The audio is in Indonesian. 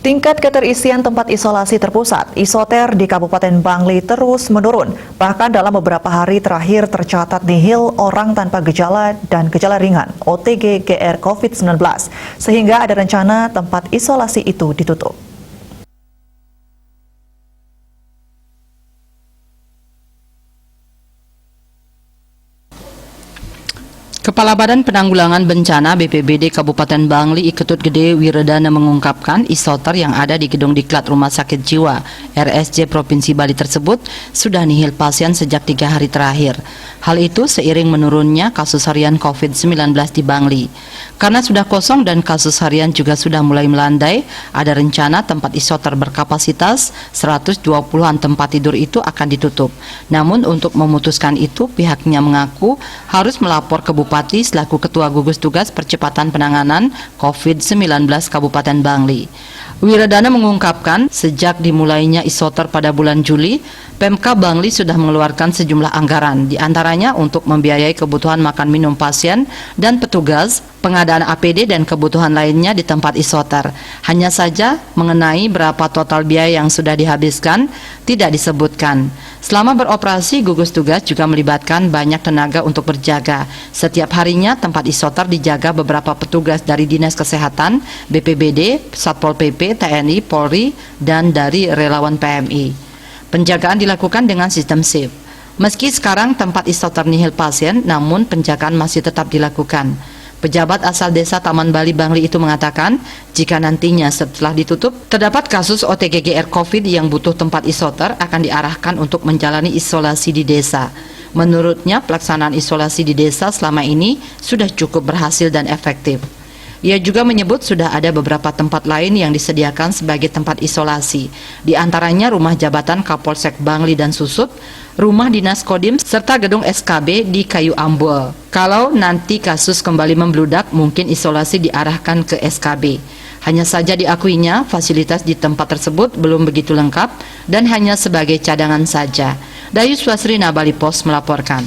Tingkat keterisian tempat isolasi terpusat, isoter di Kabupaten Bangli terus menurun. Bahkan dalam beberapa hari terakhir tercatat nihil orang tanpa gejala dan gejala ringan (OTG GR COVID-19), sehingga ada rencana tempat isolasi itu ditutup. Kepala Badan Penanggulangan Bencana BPBD Kabupaten Bangli Iketut Gede Wiredana mengungkapkan isoter yang ada di Gedung Diklat Rumah Sakit Jiwa RSJ Provinsi Bali tersebut sudah nihil pasien sejak 3 hari terakhir. Hal itu seiring menurunnya kasus harian COVID-19 di Bangli. Karena sudah kosong dan kasus harian juga sudah mulai melandai, ada rencana tempat isoter berkapasitas 120-an tempat tidur itu akan ditutup. Namun untuk memutuskan itu pihaknya mengaku harus melapor ke Bupati selaku Ketua Gugus Tugas Percepatan Penanganan COVID-19 Kabupaten Bangli. Wiredana mengungkapkan sejak dimulainya isoter pada bulan Juli, Pemkab Bangli sudah mengeluarkan sejumlah anggaran, diantaranya untuk membiayai kebutuhan makan minum pasien dan petugas, pengadaan APD dan kebutuhan lainnya di tempat isoter. Hanya saja mengenai berapa total biaya yang sudah dihabiskan tidak disebutkan. Selama beroperasi, gugus tugas juga melibatkan banyak tenaga untuk berjaga. Setiap harinya tempat isoter dijaga beberapa petugas dari Dinas Kesehatan, BPBD, Satpol PP, TNI, Polri, dan dari relawan PMI. Penjagaan dilakukan dengan sistem shift. Meski sekarang tempat isoter nihil pasien, namun penjagaan masih tetap dilakukan. Pejabat asal desa Taman Bali Bangli itu mengatakan, jika nantinya setelah ditutup, terdapat kasus OTG GR COVID yang butuh tempat isoter akan diarahkan untuk menjalani isolasi di desa. Menurutnya, pelaksanaan isolasi di desa selama ini sudah cukup berhasil dan efektif. Ia juga menyebut sudah ada beberapa tempat lain yang disediakan sebagai tempat isolasi, di antaranya rumah jabatan Kapolsek Bangli dan Susup, rumah dinas Kodim, serta gedung SKB di Kayu Ambul. Kalau nanti kasus kembali membludak, mungkin isolasi diarahkan ke SKB. Hanya saja diakuinya, fasilitas di tempat tersebut belum begitu lengkap dan hanya sebagai cadangan saja. Dayus Wasrina, Bali Pos melaporkan.